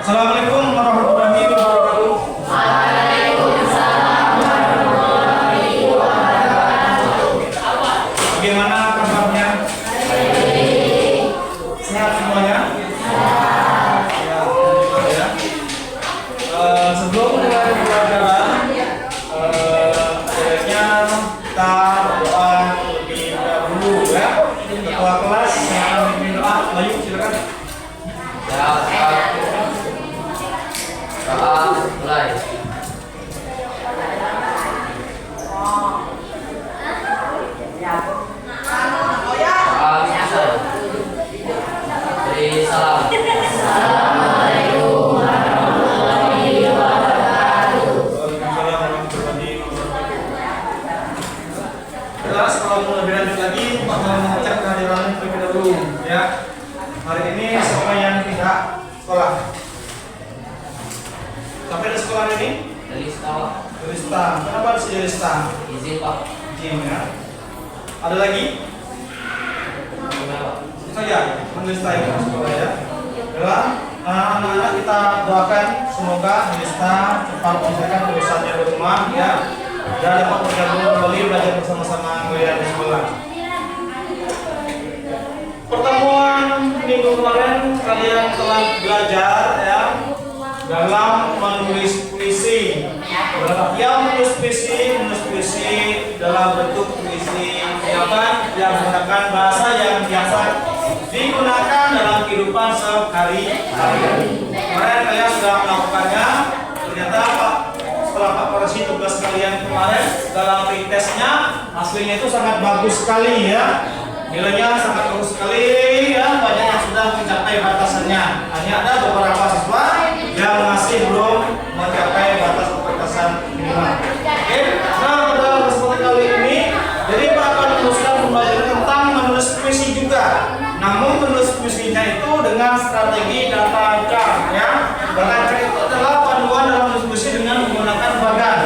Assalamualaikum warahmatullahi wabarakatuh. Waalaikumsalam warahmatullahi wabarakatuh. Bagaimana kabarnya? Sehat semuanya? Ya, ya. Sebelum mulai pembelajaran, sebaiknya kita berdoa lebih dahulu ya. Ketua kelas yang akan memimpin doa, Bayu silakan. Mulai. Beri salam. Assalamualaikum warahmatullahi wabarakatuh. Waalaikumsalam warahmatullahi wabarakatuh. Jelas kalau mau lebih lanjut lagi, Pak mau mengecek kehadiran terlebih dahulu ya. Hari ini siapa yang tidak sekolah? Sampai di sekolah ini? Dari sekolah. Lista. Kenapa harus jadi lista? Izin Pak. Izin ya. Ada lagi? Itu saja menlista itu sekolah ya. Adalah anak-anak kita doakan semoga lista cepat menyelesaikan urusannya di rumah ya. Dan dapat bergabung kembali belajar bersama-sama kuliah di sekolah. Pertemuan minggu kemarin kalian telah belajar ya dalam menulis puisi. Yang menulis puisi dalam bentuk puisi apa yang menggunakan bahasa yang biasa digunakan dalam kehidupan sehari-hari. Kemarin kalian sudah melakukannya. Ternyata setelah Pak Koresi tugas kalian kemarin dalam pretestnya hasilnya itu sangat bagus sekali ya. Nilainya sangat bagus sekali ya, banyak yang sudah mencapai batasannya. Hanya ada beberapa siswa yang masih belum mencapai batas batasan minimal. Oke, nah pada kesempatan kali ini, jadi Pak akan meneruskan pembelajaran tentang menulis puisi juga. Namun menulis puisinya itu dengan strategi data chart ya. Data chart itu adalah panduan dalam menulis puisi dengan menggunakan bagan.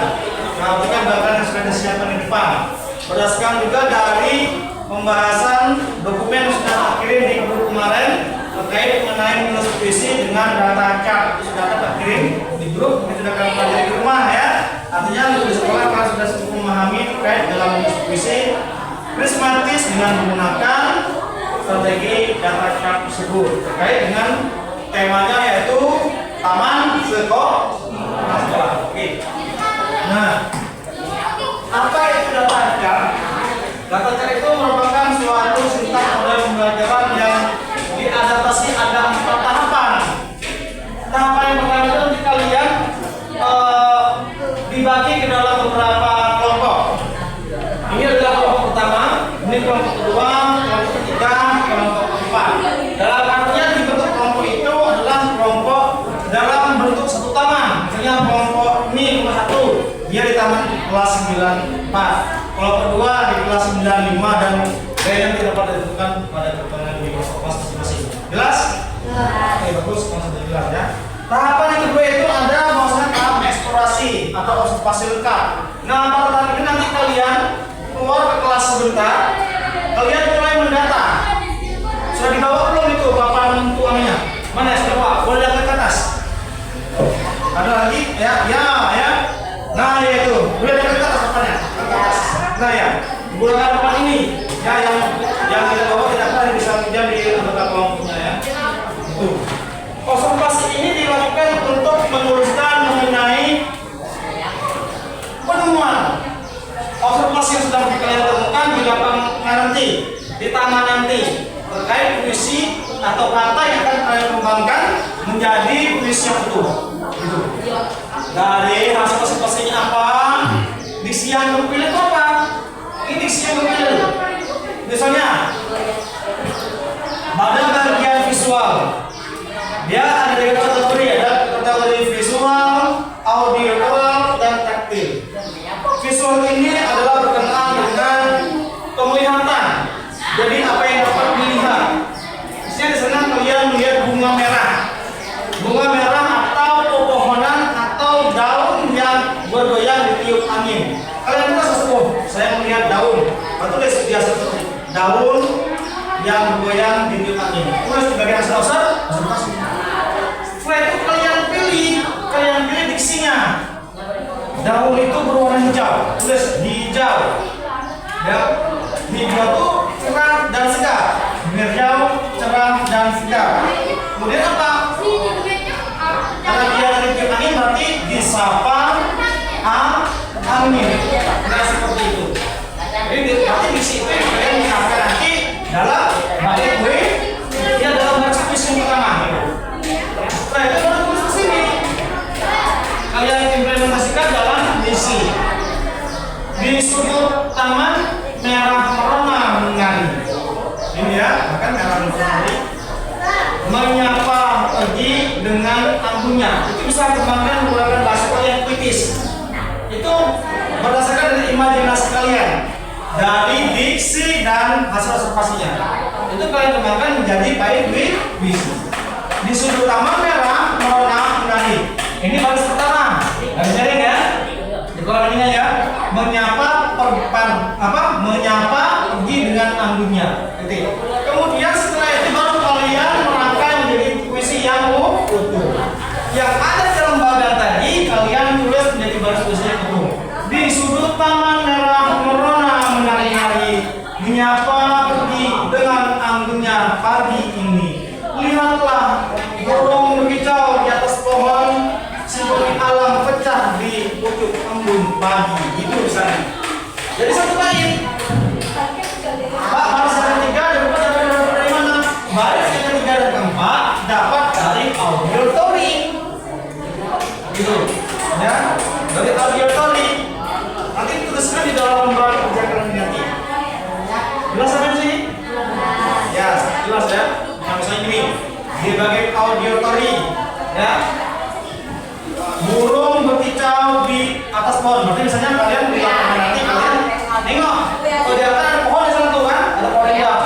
Nah, bukan bagan yang sudah disiapkan di depan. Berdasarkan juga dari pembahasan dokumen yang sudah terkirim di grup kemarin terkait mengenai menulis puisi dengan data chart itu sudah terkirim di grup, itu sudah kami pelajari di rumah ya. Artinya di sekolah kalian sudah cukup memahami terkait dalam menulis puisi prismatis dengan menggunakan strategi data chart tersebut terkait dengan temanya yaitu taman sekolah. Oke. Nah, apa itu data chart? Data chart itu merupakan suatu sintak model pembelajaran yang diadaptasi ada 4 tahapan. Tahapan yang pertama itu nanti kalian dibagi ke dalam beberapa kelompok. Ini adalah kelompok pertama, ini kelompok kedua, kelompok ketiga, kelompok keempat. Dalam artian dibentuk kelompok itu adalah kelompok dalam bentuk satu taman. Misalnya kelompok ini kelas 1, dia di taman kelas 94. Kelompok kedua di kelas 95 dan yang tidak dapat ditentukan pada ketentuan di kelas masing-masing. Jelas? Oke, bagus, kalau sudah jelas ya. Tahapan yang kedua itu ada maksudnya tahap eksplorasi atau observasi lengkap. Nah, pada tahap ini nanti kalian keluar ke kelas sebentar, kalian mulai mendata. Sudah dibawa belum itu papan uangnya? Mana ya, sudah Pak? Boleh lihat ke atas. Ada lagi? Ya. Nah, ya itu. Boleh lihat ke atas papannya. Nah ya, menggunakan papan ini ya yang kita bawa tidak pernah bisa pinjam di anggota kelompoknya ya. Itu. Observasi ini dilakukan untuk menuliskan mengenai penemuan observasi yang sudah kalian temukan di lapangan nanti, di taman nanti terkait puisi atau kata yang akan kalian kembangkan menjadi puisi yang utuh. Gitu. Dari hasil observasinya apa? Diksi yang terpilih itu apa? Ini diksi yang terpilih. Misalnya, pada bagian visual, dia ada tiga kategori, ada kategori visual, audioal, dan taktil. Visual ini adalah berkenaan dengan penglihatan. Jadi apa yang dapat dilihat. Misalnya di sana kalian melihat bunga merah atau pepohonan atau daun yang bergoyang ditiup angin. Kalian bisa sesuatu. Saya melihat daun. Tulis biasa daun yang bergoyang ditiup angin. Tulis di bagian asal-asal. Setelah itu kalian Burung itu berwarna hijau. Tulis hijau. Ya. Hijau itu cerah dan segar. Hijau, cerah dan segar. Kemudian apa? Karena dia dari tiup angin berarti disapa angin. Nah seperti itu. Jadi berarti diksi itu yang kalian gunakan nanti dalam bait puisi. Dia dalam baca puisi yang pertama. Nah itu baru tulis ke sini. Kalian implementasikan dalam misi. Di sudut taman merah merona mengari. Ini ya, bahkan merah merona menyapa pergi dengan anggunnya. Itu bisa kembangkan menggunakan bahasa yang puitis. Itu berdasarkan dari imajinasi kalian, dari diksi dan hasil observasinya. Itu kalian kembangkan menjadi bait puisi. Di sudut taman merah merona mengari. Ini baris pertama. Harus jaring ya. Di kolom ini ya. Menyapa menyapa pergi dengan anggunnya. Kemudian setelah itu baru kalian merangkai menjadi puisi yang utuh. Yang ada dalam bagan tadi kalian tulis menjadi baris puisi yang utuh. Di sudut taman merah merona menari-nari, menyapa pergi dengan anggunnya pagi ini. Lihatlah burung berkicau di atas pohon, simfoni alam pecah di pucuk embun pagi. Itu misalnya. Jadi satu bait. Pak, baris yang ketiga dapat dari mana? Baris yang ketiga dan keempat dapat dari audiotory. Gitu. Ya, dari audiotory. Nanti dituliskan di dalam lembar kerja kalian nanti. Jelas sampai di sini? Ya, jelas ya. Nah, misalnya gini, di bagian audiotory, ya. Burung berkicau di atas pohon. Berarti misalnya kalian di lapangan nanti kalian nengok. Oh, di atas ada pohon di sana tuh kan? Ada pohon indah.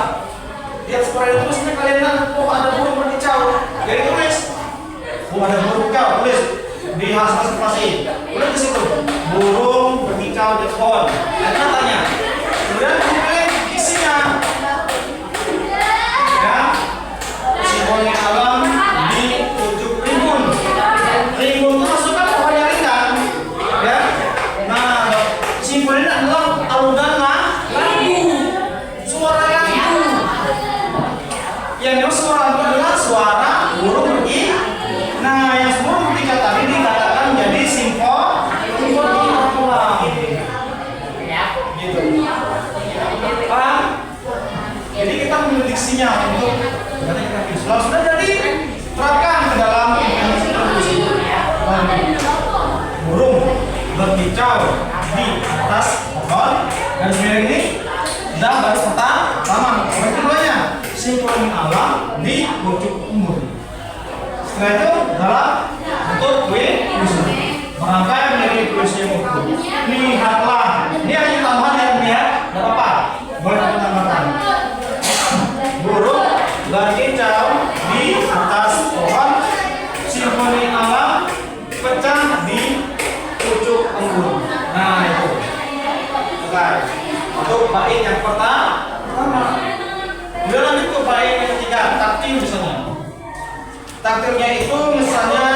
Di atas pohon itu misalnya kalian lihat, oh ada burung berkicau. Jadi tulis, oh ada burung berkicau. Tulis di hasil observasi. Tulis di situ, burung berkicau di atas pohon. Nah, tanya. Kemudian kalian isinya, ya, simfoni alam di pucuk rimbun. Rimbun itu masukkan pohon yang ringan, ya. Nah, simfoni ini adalah alunan lagu, suara lagu. Yang suara lagu adalah suara burung pergi. Nah, yang semua ketiga tadi dikatakan menjadi simfoni alam. Gitu. Paham? Jadi kita memilih diksinya untuk berarti kita visual sudah jadi terapkan ke dalam puisi. Burung berkicau di atas pohon. Dan sebenarnya ini sudah baris pertama. Baris keduanya simfoni alam di pucuk embun. Setelah itu dalam bentuk puisi merangkai menjadi puisi yang utuh. Lihatlah, ini hanya tambahan ya, tidak apa-apa, boleh kita tambahkan. Burung berkicau di atas pohon, simfoni alam pecah di pucuk embun. Nah itu. Oke. Untuk bait yang pertama. Kemudian lanjut ke bait yang ketiga, taktil misalnya. Taktilnya itu misalnya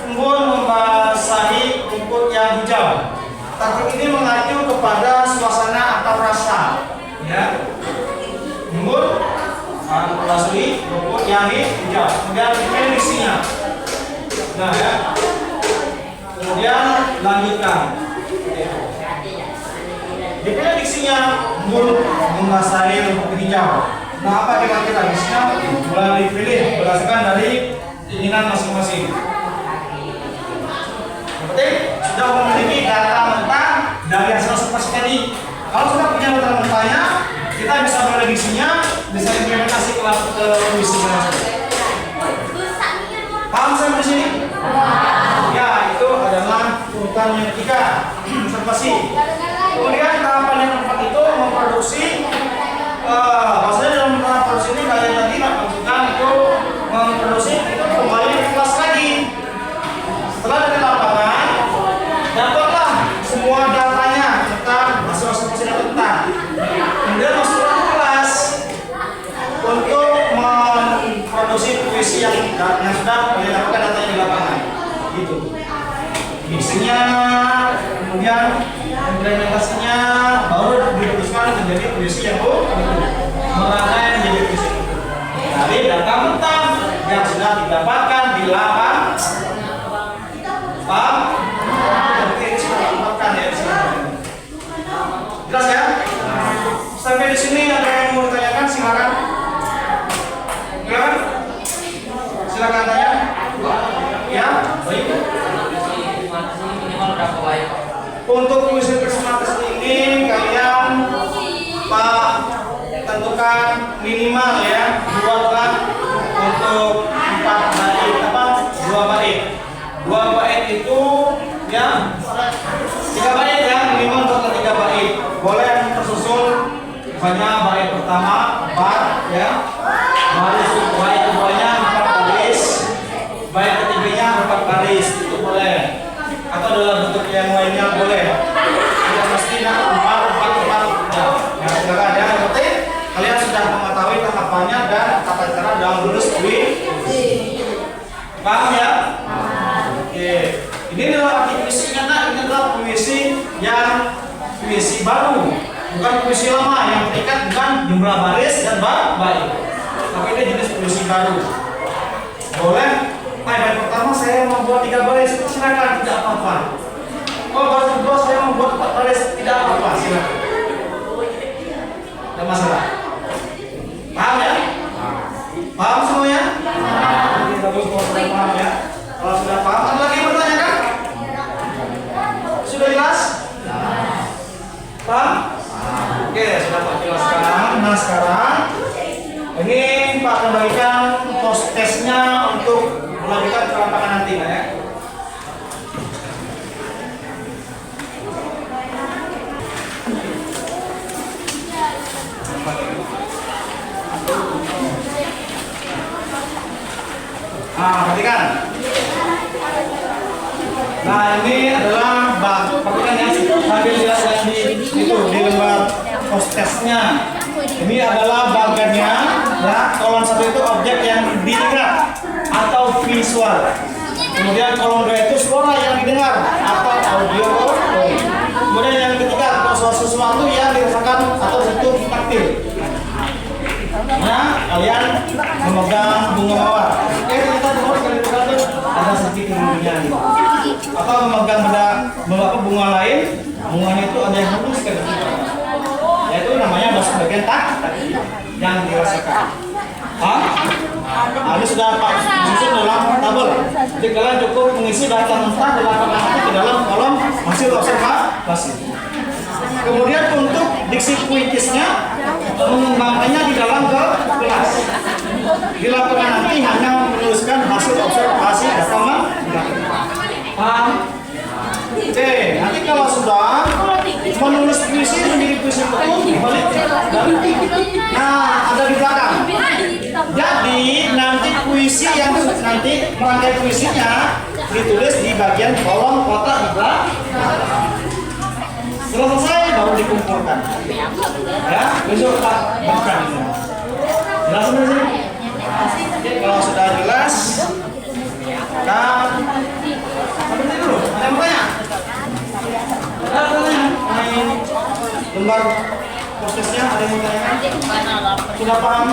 embun membasahi rumput yang hijau. Taktil ini mengacu kepada suasana atau rasa. Ya. Embun membasahi rumput yang hijau. Kemudian diksinya. Nah ya. Kemudian lanjutkan. Diksinya embun membasahi rumput hijau. Nah apa kira-kira diksinya? Mulai dipilih berdasarkan dari keinginan masing-masing. Yang penting sudah memiliki data mentah dari hasil observasi tadi. Kalau sudah punya data mentahnya, kita bisa prediksinya, bisa implementasi ke puisi. Paham sampai di sini? Ya, itu adalah urutan yang ketiga, observasi. Kemudian tahapan yang keempat itu memproduksi. Maksudnya dalam tahap produksi ini kalian tadi maksudkan itu memproduksi itu kembali ke kelas lagi. Setelah dari lapangan, dapatlah semua datanya tentang hasil observasi dan tentang. Kemudian masuk ke kelas untuk memproduksi puisi yang sudah kalian dapatkan datanya di lapangan. Gitu. diksinya, kemudian implementasinya, baru diputuskan menjadi puisi yang merangkai menjadi puisi. Dari data mentah yang sudah didapatkan di lapang, paham? Oke, ini sudah didapatkan ya. Jelas ya? Sampai di sini ada yang mau ditanyakan, silakan. Silakan. Silakan tanya. Ya, baik. Minimal berapa baik? Untuk puisi Krismatis ini kalian Pak tentukan minimal ya 2 kan untuk 4 bait apa 2 bait. 2 bait itu ya 3 bait ya minimal untuk 3 bait. Boleh tersusul misalnya bait pertama 4 ya. Bait keduanya 4 baris. Bait ketiganya 4 baris itu boleh. Atau dalam bentuk yang lainnya boleh. Tidak mesti 4 ya. Ya silakan ya. Berarti kalian sudah mengetahui tahapannya dan tata cara dalam menulis puisi. Paham ya? Oke. Ini adalah arti puisi karena ini adalah puisi yang puisi baru, bukan puisi lama yang terikat dengan jumlah baris dan bait. Tapi ini jenis puisi baru. Boleh? Bait pertama saya membuat 3 baris, silakan, tidak apa-apa. Oh, baris kedua saya membuat 4 baris, tidak apa-apa, silakan. Tidak masalah. Paham ya? Paham semuanya? Oke, bagus kalau sudah paham ya. Kalau sudah paham, ada lagi yang bertanya kan? Sudah jelas? Paham? Oke, sudah Pak jelaskan. Nah sekarang ini Pak kembalikan post testnya untuk melanjutkan ke lapangan nanti ya. Perhatikan. Nah ini adalah perhatikan ya, sambil lihat yang di lembar post testnya. Ini adalah bagiannya ya, kolom 1 itu objek yang dilihat atau visual. Kemudian kolom 2 itu suara yang didengar atau audio. Kemudian yang ketiga sesuatu yang dirasakan atau sentuh taktil. Nah, kalian memegang bunga mawar. Kita dengar sekali berkata ada sedikit bunyinya gitu. Atau memegang bunga lain, bunganya itu ada yang halus sekali. Yaitu namanya bahasa bagian taktil yang dirasakan. Ini sudah Pak susun dalam tabel. Jadi kalian cukup mengisi data mentah di lapangan nanti ke dalam kolom hasil observasi. Kemudian untuk diksi puitisnya mengembangkannya di dalam kelas. Di lapangan nanti hanya menuliskan hasil observasi data mentah. Paham? Oke, nanti kalau sudah menulis puisi menjadi puisi betul balik nah ada di belakang. Jadi nanti puisi yang nanti merangkai puisinya ditulis di bagian kolom kotak di belakang. Setelah selesai baru dikumpulkan. Ya, besok Pak bukan. Jelas sampai sini? Oke, kalau sudah jelas, dan sampai sini dulu. Ada yang bertanya? Lembar prosesnya ada yang bertanya? Sudah paham?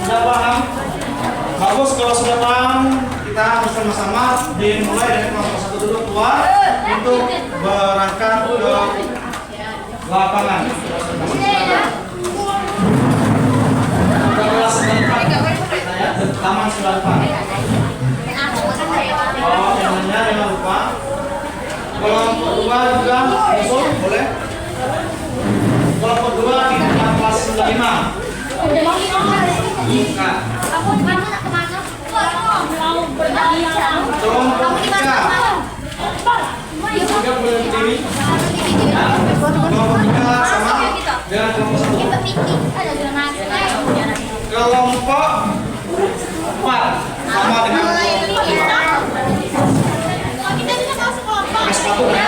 Sudah paham? Bagus kalau sudah paham, kita bersama-sama dimulai dari kelompok 1 dulu keluar untuk berangkat ke lapangan. Kelas 94, Taman 94. Oh, namanya jangan lupa. Kelompok 2 juga musuh, boleh? Kelompok 2 di depan kelas 95. Bukan. Kelompok 3. Juga boleh berdiri. Kelompok 3 sama dengan kelompok 1. Kelompok 4 sama dengan kelompok 5. Pakai sepatu ya.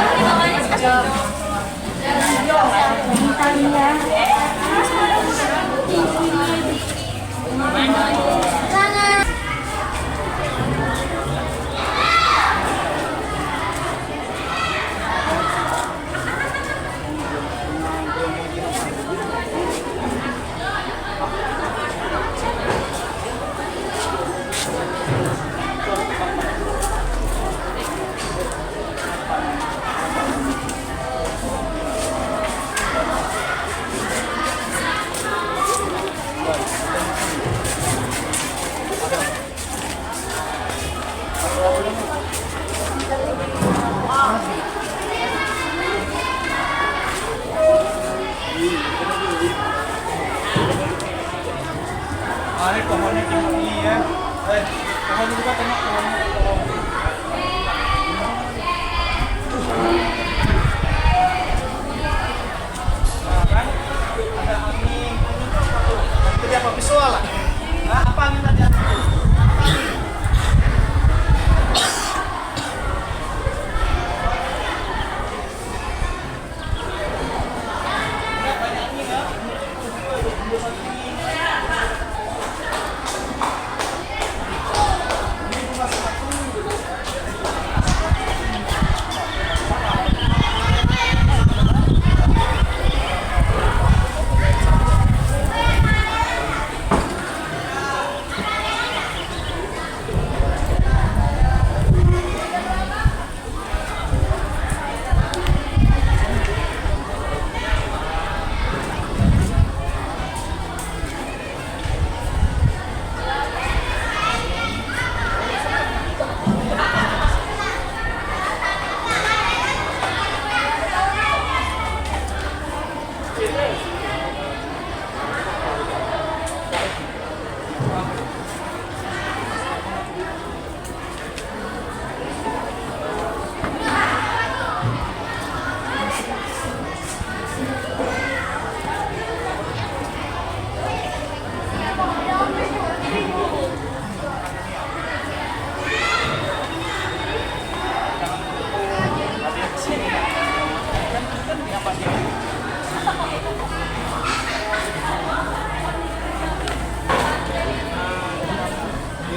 Pohon juga tengok pohonnya. Nah, kan ada angin itu apa tuh? Tadi apa visual lah? Nah, apa angin tadi?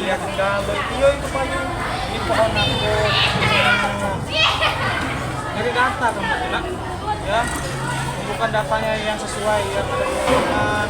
Lihat gambar Tio itu paling ini pohon aku jadi data kamu bilang ya bukan datanya yang sesuai ya dengan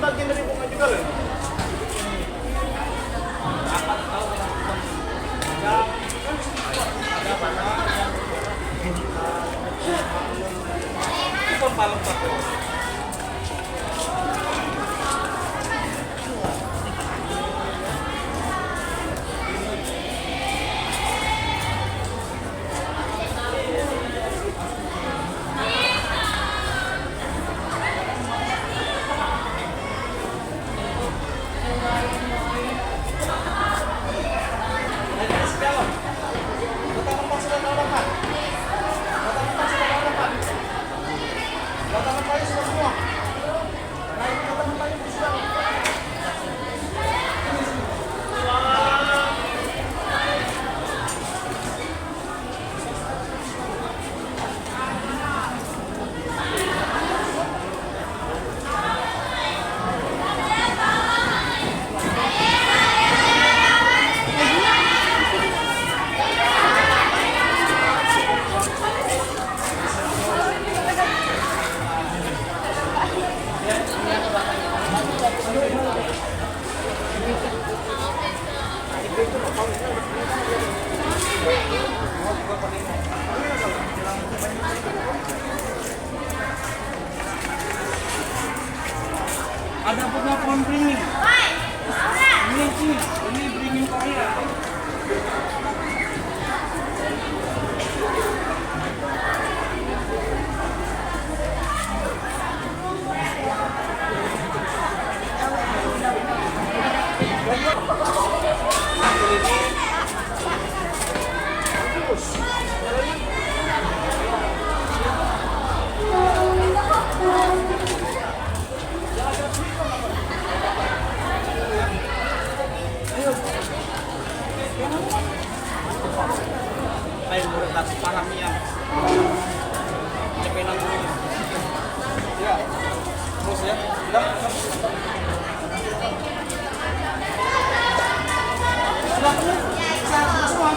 bagian dari bunga juga loh. Ada mana yang itu palem satu. sama pohon beringin. Ini beringin Korea. Ayo murid nasi pahami ya. Cepetan dulu. Ya. Terus ya. Udah. Sudah penuh. Sudah semua.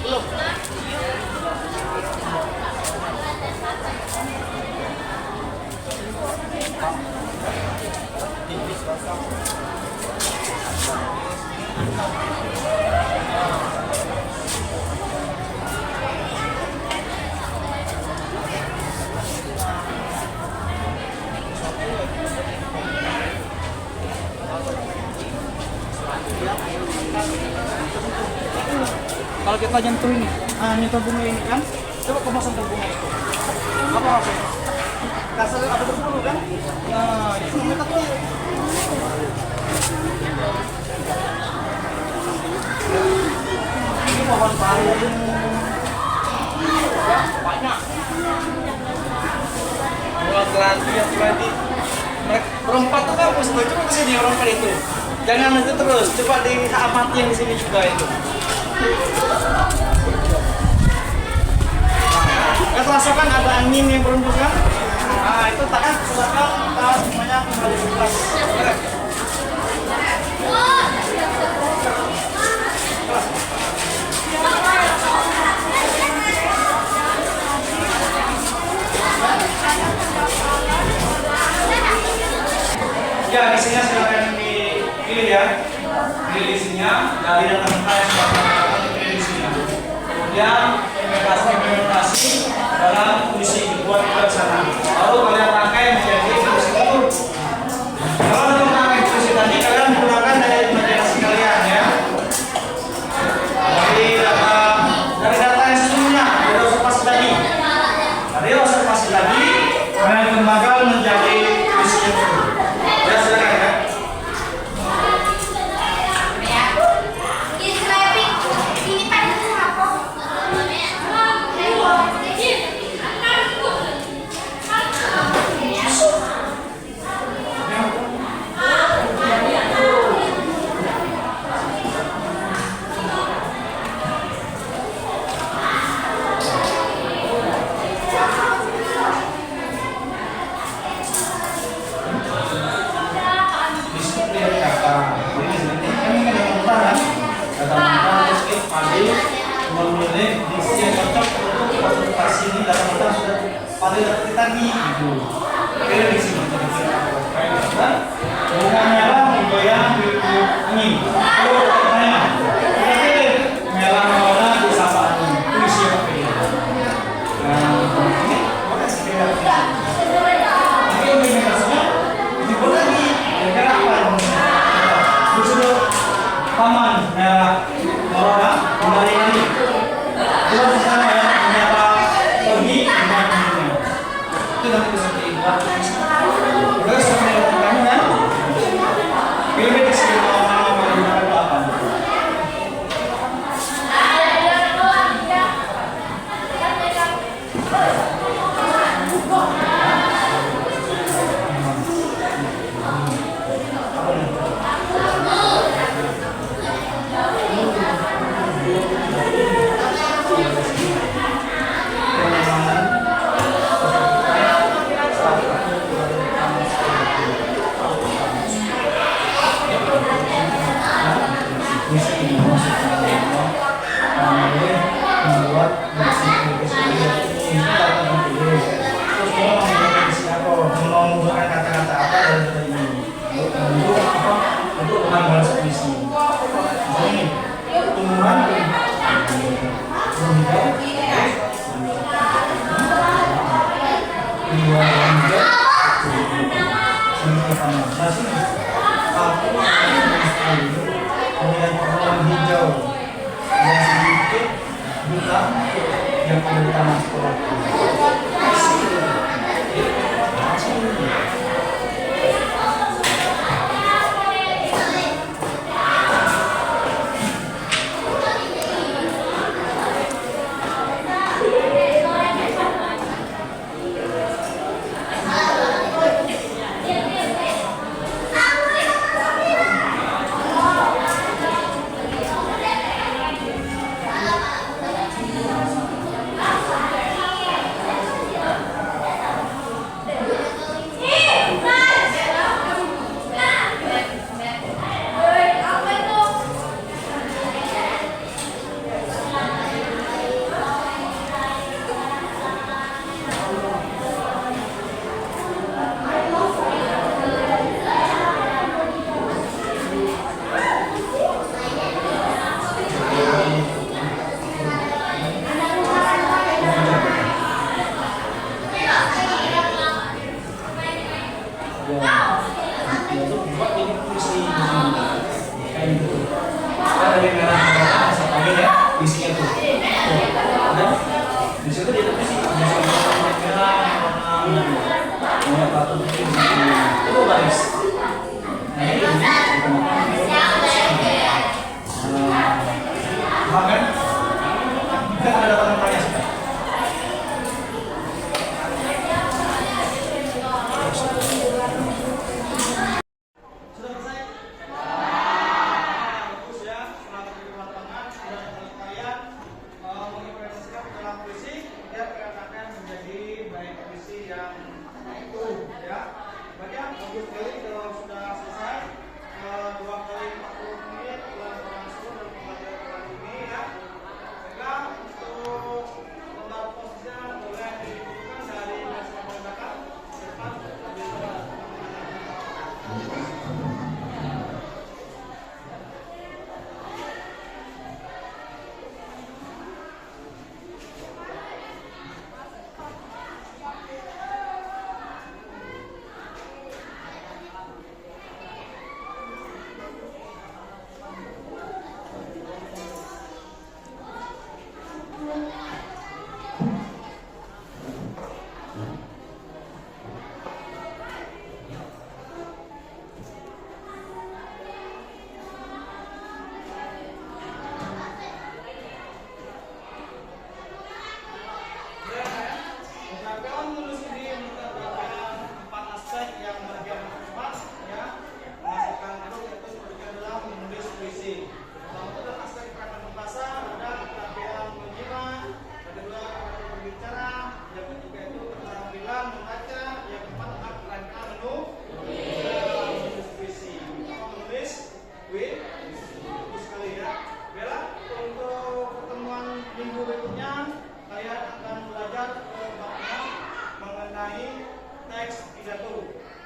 Belum. Kalau kita nyentuh ini, nyentuh bunga ini kan, coba kamu sentuh bunga itu. Apa rasanya? Rasanya ada berbulu kan? Nah, itu namanya tuh. Ini pohon paling ya, banyak. Gladi. Mereka berempat tuh kan, coba kesini berempat itu. Jangan itu terus, coba diamati yang di sini juga itu. Nah, rasakan ada angin yang berembus kan? Nah itu tak kan silakan kita semuanya kembali ke kelas. Ya di sini silakan dipilih ya. Pilih isinya dari data yang sudah dipilih di sini. Kemudian implementasi dalam puisi buat sana. Lalu kalian pakai menjadi puisi itu. Kalau untuk pakai puisi tadi kalian menggunakan dari imajinasi kalian ya. Dari data yang sebelumnya, dari observasi tadi. Dari observasi tadi kalian kembangkan menjadi puisi itu. Ya silakan ya. Memilih diksi yang cocok untuk konsultasi ini dalam kita sudah pada tadi gitu. Pilih diksi bunga merah menggoyang di angin. Kalau pertanyaan, pilih merah warna di sapa angin. Itu isi apa ini? Ini boleh sekitar. Tapi implementasinya dibuat lagi. Kira-kira apa? Sudah taman merah warna kembali lagi. Dua di sana ya, ternyata pergi dengan ini. Itu nanti bisa dibuat. Terus sampai kamu kan? Pilih di sini mau menggunakan apa? pertama. Nah sini aku melihat pohon hijau yang sedikit buta yang ada di taman sekolahku. Isinya tuh. Nah, di situ dia tuh sih merah, warna patut itu baris. Nah ini makan kita ada teman-temannya sudah.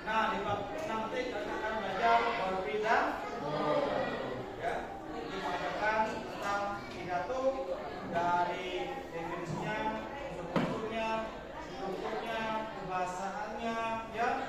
Nah, di bab 6 kita akan belajar berpidato. Ya, ini mengajarkan tentang pidato dari definisinya, strukturnya, kebahasaannya, ya.